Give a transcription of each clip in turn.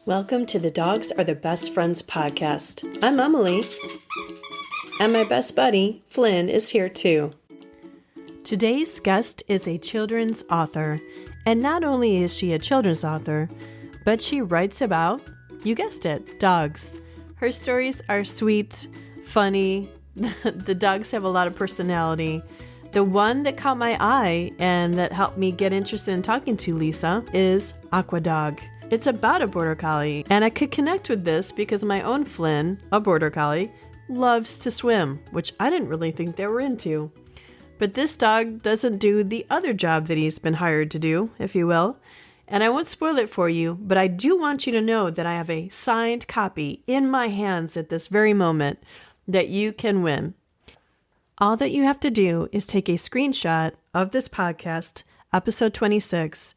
Welcome to the Dogs Are the Best Friends podcast. I'm Emily, and my best buddy, Flynn, is here too. Today's guest is a children's author, and not only is she a children's author, but she writes about, you guessed it, dogs. Her stories are sweet, funny, the dogs have a lot of personality. The one that caught my eye and that helped me get interested in talking to Lisa is Aqua Dog. It's about a border collie, and I could connect with this because my own Flynn, a border collie, loves to swim, which I didn't really think they were into. But this dog doesn't do the other job that he's been hired to do, if you will. And I won't spoil it for you, but I do want you to know that I have a signed copy in my hands at this very moment that you can win. All that you have to do is take a screenshot of this podcast, episode 26,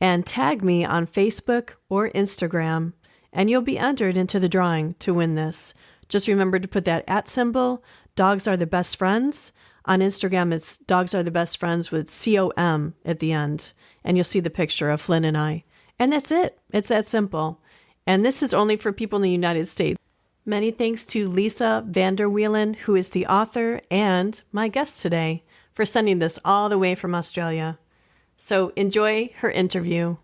and tag me on Facebook or Instagram, and you'll be entered into the drawing to win this. Just remember to put that @ symbol, Dogs Are the Best Friends. On Instagram, it's Dogs Are the Best Friends with COM at the end, and you'll see the picture of Flynn and I. And that's it. It's that simple. And this is only for people in the United States. Many thanks to Lisa Wielen, who is the author and my guest today, for sending this all the way from Australia. So enjoy her interview,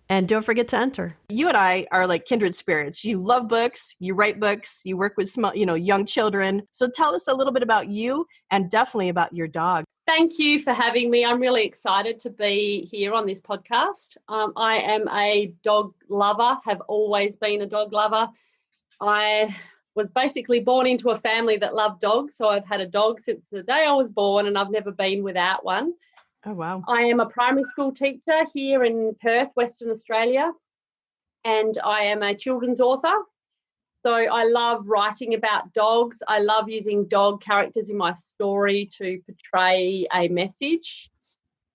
and don't forget to enter. You and I are like kindred spirits. You love books, you write books, you work with small, young children. So tell us a little bit about you and definitely about your dog. Thank you for having me. I'm really excited to be here on this podcast. I am a dog lover, have always been a dog lover. I was basically born into a family that loved dogs, so I've had a dog since the day I was born, and I've never been without one. Oh, wow. I am a primary school teacher here in Perth, Western Australia, and I am a children's author. So I love writing about dogs. I love using dog characters in my story to portray a message.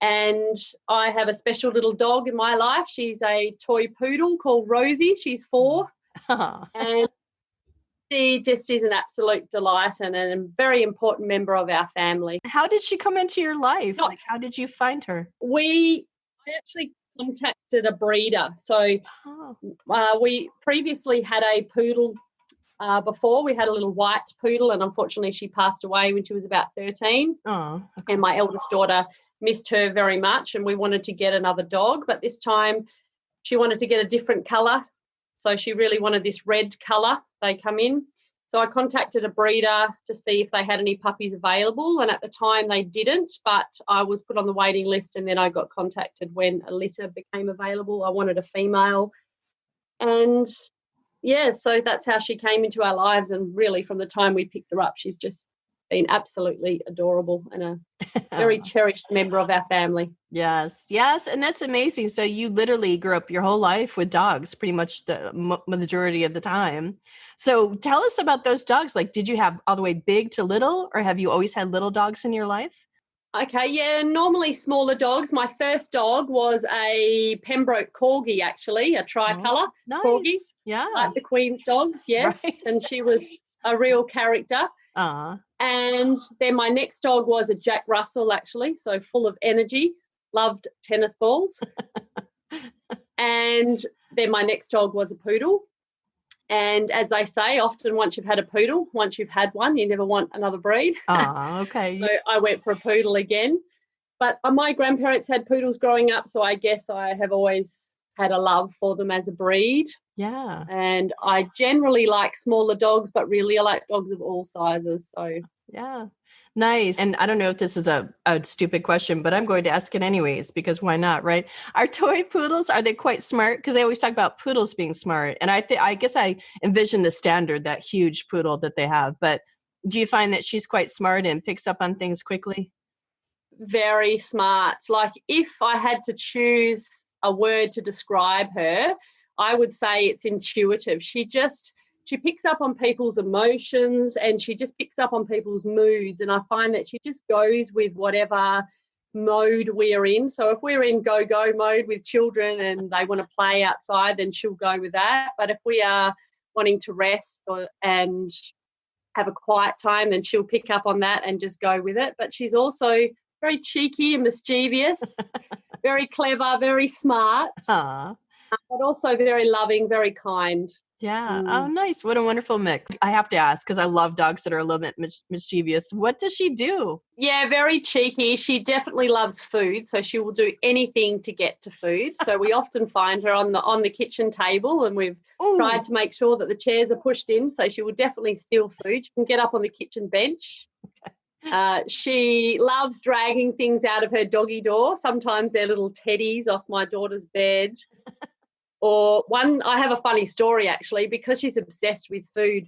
And I have a special little dog in my life. She's a toy poodle called Rosie. She's 4. And she just is an absolute delight and a very important member of our family. How did she come into your life? How did you find her? I actually contacted a breeder. So we previously had a poodle before. We had a little white poodle, and unfortunately she passed away when she was about 13. Oh, okay. And my eldest daughter missed her very much, and we wanted to get another dog, but this time she wanted to get a different colour. So she really wanted this red colour they come in. So I contacted a breeder to see if they had any puppies available, and at the time they didn't, but I was put on the waiting list, and then I got contacted when a litter became available. I wanted a female, and so that's how she came into our lives, and really from the time we picked her up, she's just been absolutely adorable and a very cherished member of our family. Yes, and that's amazing. So you literally grew up your whole life with dogs, pretty much the majority of the time. So tell us about those dogs. Like, did you have all the way big to little, or have you always had little dogs in your life? Okay, yeah, normally smaller dogs. My first dog was a Pembroke Corgi, actually, a tricolour nice. Corgi. Yeah. Like the Queen's dogs, yes. Right. And she was a real character. And then my next dog was a Jack Russell, actually, so full of energy, loved tennis balls. And then my next dog was a poodle. And as they say, often once you've had a poodle, once you've had one, you never want another breed. Okay. So I went for a poodle again. But my grandparents had poodles growing up, so I guess I have always had a love for them as a breed. Yeah. And I generally like smaller dogs, but really I like dogs of all sizes. So yeah. Nice. And I don't know if this is a stupid question, but I'm going to ask it anyways, because why not, right? Are toy poodles, are they quite smart? Because they always talk about poodles being smart. And I guess I envision the standard, that huge poodle that they have. But do you find that she's quite smart and picks up on things quickly? Very smart. Like, if I had to choose a word to describe her, I would say it's intuitive. She picks up on people's emotions, and she just picks up on people's moods. And I find that she just goes with whatever mode we're in. So if we're in go-go mode with children and they want to play outside, then she'll go with that. But if we are wanting to rest and have a quiet time, then she'll pick up on that and just go with it. But she's also very cheeky and mischievous, very clever, very smart. but also very loving, very kind. Yeah. Oh, nice. What a wonderful mix. I have to ask, because I love dogs that are a little bit mischievous. What does she do? Yeah, very cheeky. She definitely loves food, so she will do anything to get to food. So we often find her on the kitchen table, and we've tried to make sure that the chairs are pushed in, so she will definitely steal food. She can get up on the kitchen bench. She loves dragging things out of her doggy door. Sometimes they're little teddies off my daughter's bed. Or I have a funny story actually, because she's obsessed with food.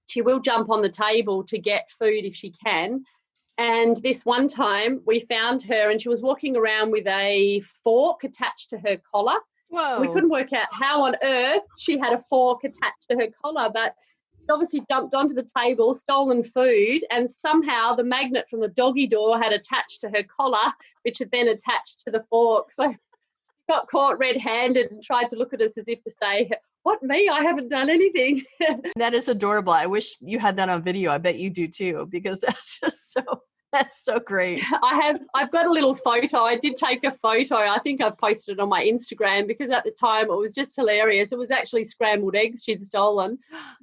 She will jump on the table to get food if she can. And this one time we found her and she was walking around with a fork attached to her collar. Whoa. We couldn't work out how on earth she had a fork attached to her collar, but she obviously jumped onto the table, stolen food, and somehow the magnet from the doggy door had attached to her collar, which had then attached to the fork. So she got caught red-handed and tried to look at us as if to say, "What, me? I haven't done anything." That is adorable. I wish you had that on video. I bet you do too, because that's so great. I've got a little photo. I did take a photo. I think I've posted it on my Instagram, because at the time it was just hilarious. It was actually scrambled eggs she'd stolen.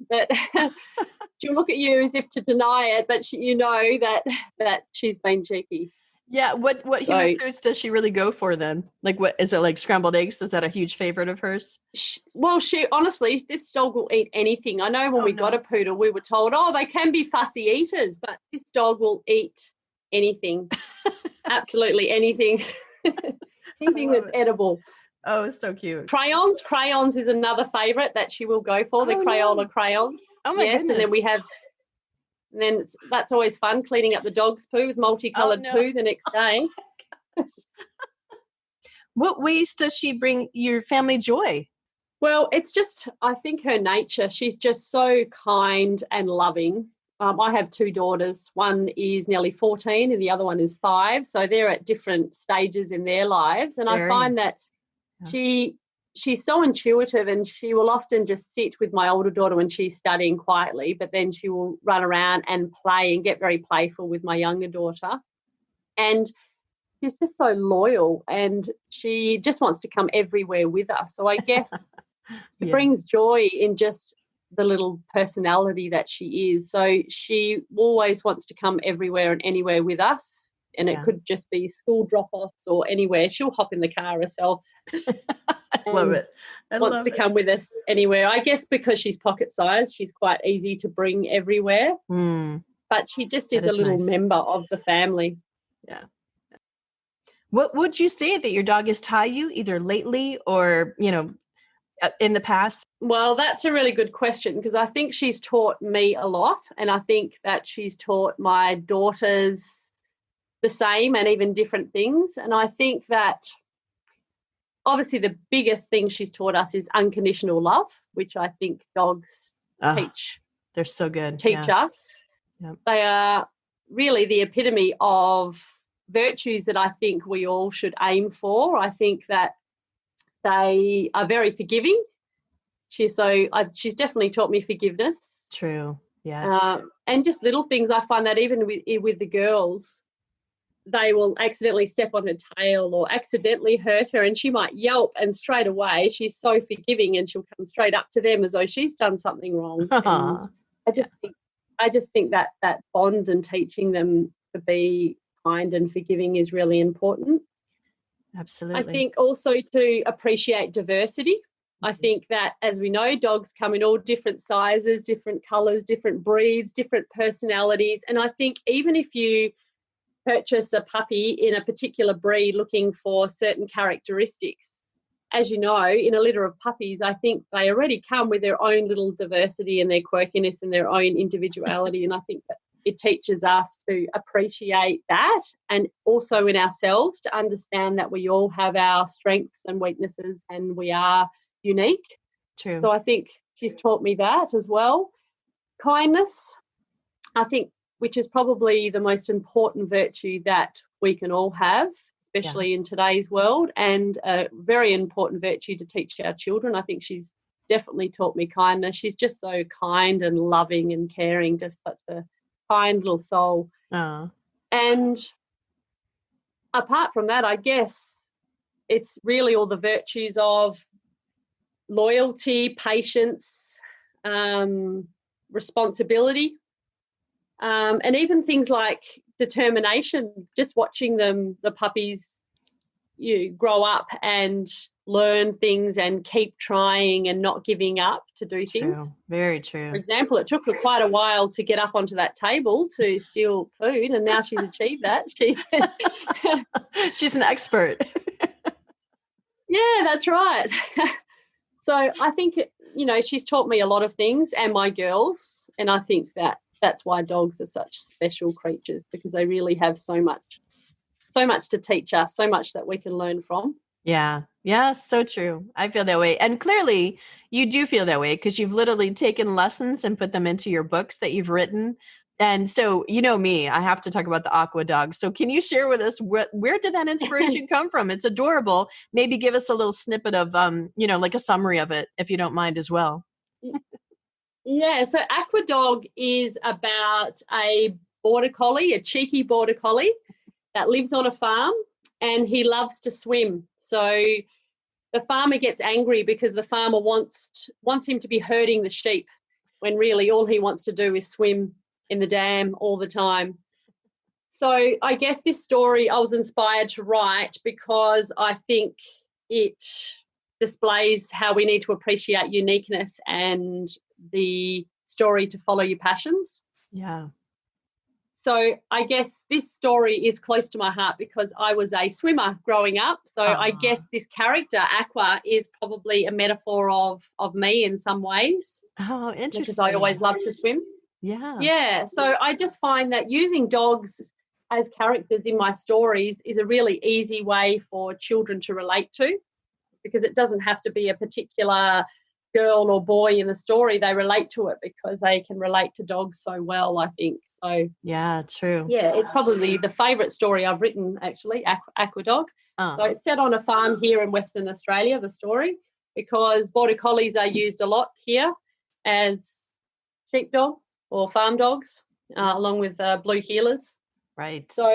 But she'll look at you as if to deny it, but you know that she's been cheeky. Yeah. What human foods does she really go for then? Like, what is it, like scrambled eggs? Is that a huge favorite of hers? She honestly, this dog will eat anything. I know when we got a poodle, we were told, they can be fussy eaters, but this dog will eat anything. Absolutely anything. Anything that's edible. Oh, it's so cute. Crayons is another favorite that she will go for. The Crayola crayons. Oh my goodness. And then that's always fun, cleaning up the dog's poo with multicolored poo the next day. What ways does she bring your family joy? Well, it's just, I think, her nature. She's just so kind and loving. I have two daughters. One is nearly 14 and the other one is 5. So they're at different stages in their lives. And I find that she's so intuitive, and she will often just sit with my older daughter when she's studying quietly, but then she will run around and play and get very playful with my younger daughter. And she's just so loyal, and she just wants to come everywhere with us. So I guess it brings joy in just the little personality that she is. So she always wants to come everywhere and anywhere with us. And it could just be school drop-offs or anywhere. She'll hop in the car herself. I love it. Wants to come with us anywhere. I guess because she's pocket-sized, she's quite easy to bring everywhere. But she just is a little member of the family. Yeah. What would you say that your dog has taught you, either lately or, in the past? Well, that's a really good question, because I think she's taught me a lot, and I think that she's taught my daughters the same and even different things. And I think that obviously the biggest thing she's taught us is unconditional love, which I think dogs teach. They're so good. Teach us. Yep. They are really the epitome of virtues that I think we all should aim for. I think that they are very forgiving. She's definitely taught me forgiveness. True. Yes. And just little things. I find that even with the girls, they will accidentally step on her tail or accidentally hurt her, and she might yelp, and straight away she's so forgiving and she'll come straight up to them as though she's done something wrong. And I just think that bond and teaching them to be kind and forgiving is really important. Absolutely. I think also to appreciate diversity. I think that, as we know, dogs come in all different sizes, different colours, different breeds, different personalities. And I think even if you purchase a puppy in a particular breed looking for certain characteristics, as you know, in a litter of puppies, I think they already come with their own little diversity and their quirkiness and their own individuality. And I think that it teaches us to appreciate that, and also in ourselves to understand that we all have our strengths and weaknesses and we are unique. True. So I think she's taught me that as well. Kindness, I think, which is probably the most important virtue that we can all have, especially in today's world, and a very important virtue to teach our children. I think she's definitely taught me kindness. She's just so kind and loving and caring, just such a kind little soul. And apart from that, I guess it's really all the virtues of loyalty, patience, responsibility, and even things like determination. Just watching the puppies, grow up and learn things and keep trying and not giving up to do things. True. Very For true. example, it took her quite a while to get up onto that table to steal food, and now she's achieved that. She's an expert. Yeah, that's right. So I think, she's taught me a lot of things, and my girls, and I think that's why dogs are such special creatures, because they really have so much to teach us, so much that we can learn from. Yeah. Yeah. So true. I feel that way. And clearly you do feel that way because you've literally taken lessons and put them into your books that you've written. And so, me, I have to talk about the Aqua dog. So can you share with us where did that inspiration come from? It's adorable. Maybe give us a little snippet of, like a summary of it, if you don't mind as well. Yeah. So Aqua dog is about a border collie, a cheeky border collie that lives on a farm, and he loves to swim. So the farmer gets angry because the farmer wants him to be herding the sheep, when really all he wants to do is swim in the dam all the time. So I guess this story I was inspired to write because I think it displays how we need to appreciate uniqueness and the story to follow your passions. Yeah. So I guess this story is close to my heart because I was a swimmer growing up. So I guess this character, Aqua, is probably a metaphor of me in some ways. Oh, interesting. Because I always loved to swim. Yeah. Yeah. So I just find that using dogs as characters in my stories is a really easy way for children to relate to, because it doesn't have to be a particular girl or boy in the story. They relate to it because they can relate to dogs so well, I think. So yeah, true. Yeah, it's probably the favourite story I've written, actually, Aqua dog. So it's set on a farm here in Western Australia, the story, because border collies are used a lot here as sheepdog or farm dogs, along with blue heelers. Right. So,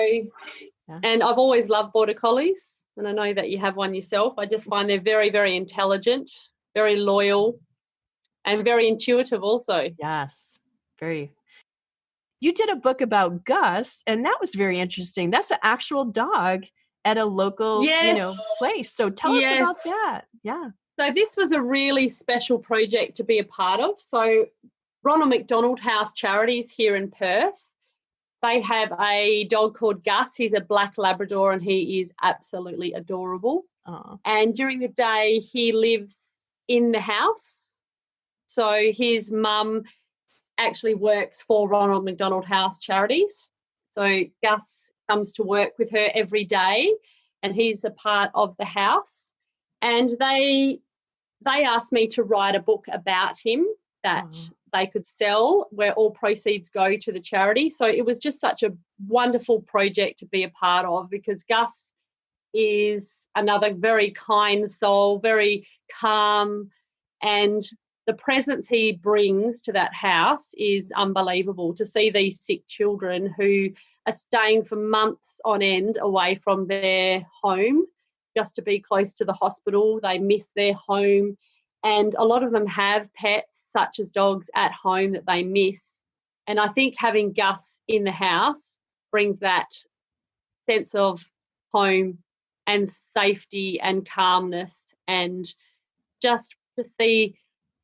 and I've always loved border collies, and I know that you have one yourself. I just find they're very, very intelligent, very loyal, and very intuitive also. Yes, very. You did a book about Gus, and that was very interesting. That's an actual dog at a local, place. So tell us about that. Yeah. So this was a really special project to be a part of. So Ronald McDonald House Charities here in Perth, they have a dog called Gus. He's a black Labrador, and he is absolutely adorable. And during the day, he lives in the house. So his mum actually works for Ronald McDonald House Charities. So Gus comes to work with her every day, and he's a part of the house. And they asked me to write a book about him that they could sell, where all proceeds go to the charity. So it was just such a wonderful project to be a part of, because Gus is another very kind soul, very calm, and the presence he brings to that house is unbelievable. To see these sick children who are staying for months on end away from their home just to be close to the hospital. They miss their home, and a lot of them have pets such as dogs at home that they miss. And I think having Gus in the house brings that sense of home and safety and calmness, and just to see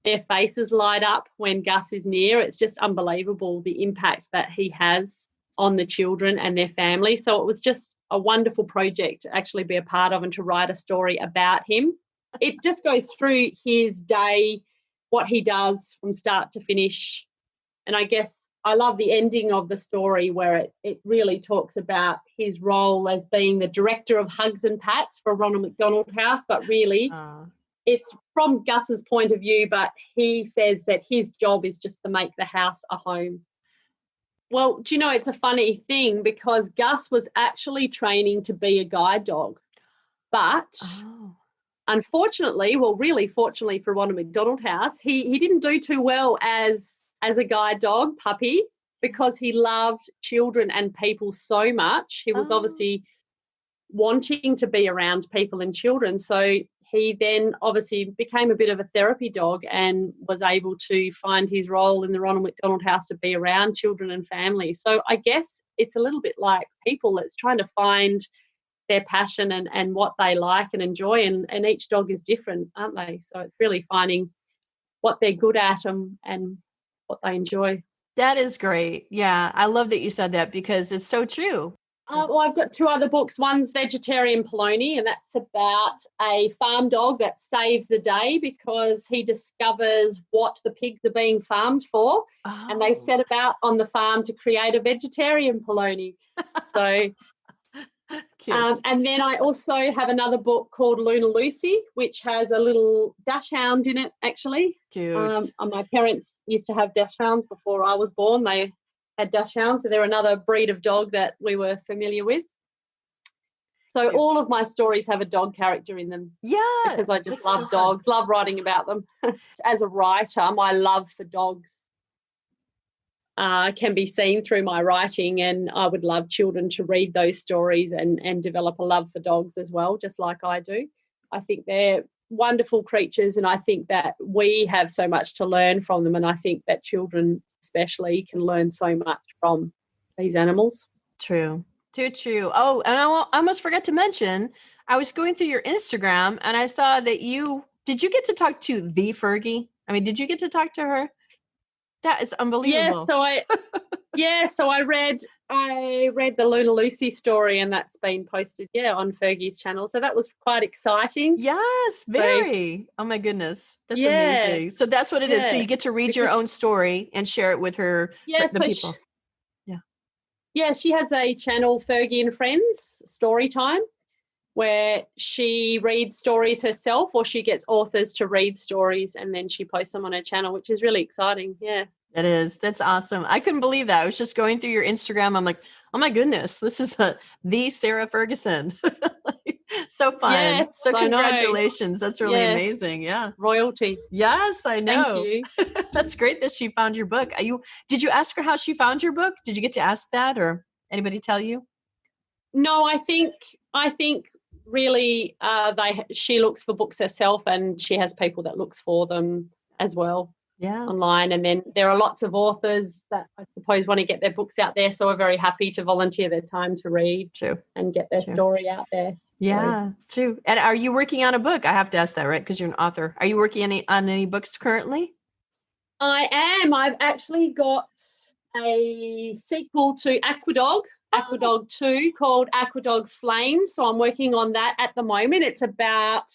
their faces light up when Gus is near, it's just unbelievable the impact that he has on the children and their family. So it was just a wonderful project to actually be a part of and to write a story about him. It just goes through his day, what he does from start to finish. And I guess I love the ending of the story, where it really talks about his role as being the director of Hugs and Pats for Ronald McDonald House, but really it's from Gus's point of view, but he says that his job is just to make the house a home. Well, do you know, it's a funny thing, because Gus was actually training to be a guide dog, but unfortunately, well, really fortunately for Ronald McDonald House, he didn't do too well as a guide dog puppy, because he loved children and people so much. He was obviously wanting to be around people and children, so he then obviously became a bit of a therapy dog and was able to find his role in the Ronald McDonald House to be around children and families. So I guess it's a little bit like people that's trying to find their passion and what they like and enjoy, and each dog is different, aren't they? So it's really finding what they're good at and what they enjoy. That is great. Yeah, I love that you said that because it's so true. Well, I've got 2 other books. One's Vegetarian Polony, and that's about a farm dog that saves the day because he discovers what the pigs are being farmed for, and they set about on the farm to create a vegetarian Polony. So, and then I also have another book called Luna Lucy, which has a little dachshund in it, actually. Cute. My parents used to have dachshunds before I was born. They had dachshunds, so they're another breed of dog that we were familiar with. So all of my stories have a dog character in them. Yeah. Because I just love dogs, love writing about them. As a writer, my love for dogs can be seen through my writing, and I would love children to read those stories and develop a love for dogs as well, just like I do. I think they're wonderful creatures, and I think that we have so much to learn from them, and I think that children especially can learn so much from these animals. True. Too true. Oh, and I almost forgot to mention, I was going through your Instagram and I saw that did you get to talk to the Fergie? I mean, did you get to talk to her? That is unbelievable. So I read the Luna Lucy story, and that's been posted, on Fergie's channel. So that was quite exciting. Yes, very. Oh my goodness. That's amazing. So that's what it is. So you get to read your own story and share it with her, the people. She has a channel, Fergie and Friends Story Time, where she reads stories herself, or she gets authors to read stories and then she posts them on her channel, which is really exciting. Yeah. It is. That's awesome. I couldn't believe that. I was just going through your Instagram. I'm like, oh my goodness, this is the Sarah Ferguson. So fun. Yes, so congratulations. That's really amazing. Yeah. Royalty. Yes, I know. Thank you. That's great that she found your book. Did you ask her how she found your book? Did you get to ask that, or anybody tell you? No, I think really she looks for books herself, and she has people that looks for them as well. Yeah. Online. And then there are lots of authors that I suppose want to get their books out there, so we're very happy to volunteer their time to read and get their story out there. Yeah, true. And are you working on a book? I have to ask that, right? Because you're an author. Are you working on any books currently? I am. I've actually got a sequel to Aquadog 2 called Aquadog Flame. So I'm working on that at the moment. It's about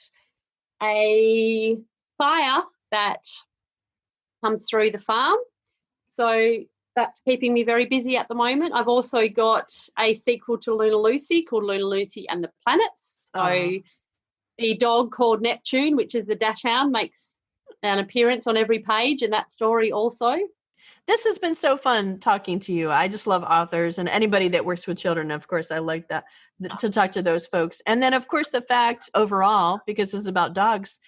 a fire that comes through the farm. So that's keeping me very busy at the moment. I've also got a sequel to Luna Lucy called Luna Lucy and the Planets. So the dog called Neptune, which is the dachshund, makes an appearance on every page in that story also. This has been so fun talking to you. I just love authors and anybody that works with children. Of course, I like that to talk to those folks. And then, of course, the fact overall, because this is about dogs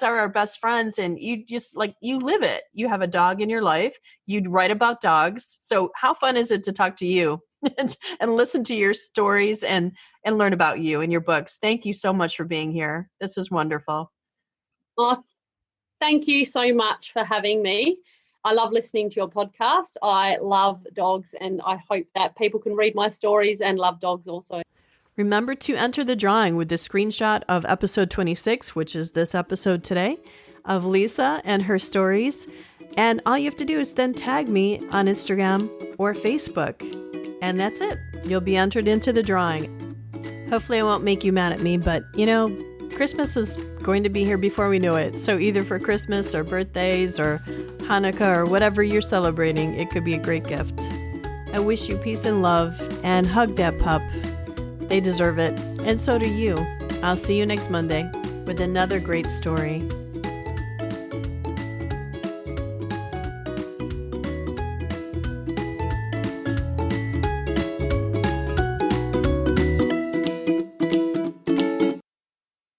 are our best friends, and you just you live it. You have a dog in your life. You'd write about dogs. So how fun is it to talk to you and listen to your stories and learn about you and your books? Thank you so much for being here. This is wonderful. Oh, thank you so much for having me. I love listening to your podcast. I love dogs, and I hope that people can read my stories and love dogs also. Remember to enter the drawing with the screenshot of episode 26, which is this episode today, of Lisa and her stories. And all you have to do is then tag me on Instagram or Facebook. And that's it. You'll be entered into the drawing. Hopefully I won't make you mad at me, but Christmas is going to be here before we know it. So either for Christmas or birthdays or Hanukkah or whatever you're celebrating, it could be a great gift. I wish you peace and love, and hug that pup. They deserve it, and so do you. I'll see you next Monday with another great story.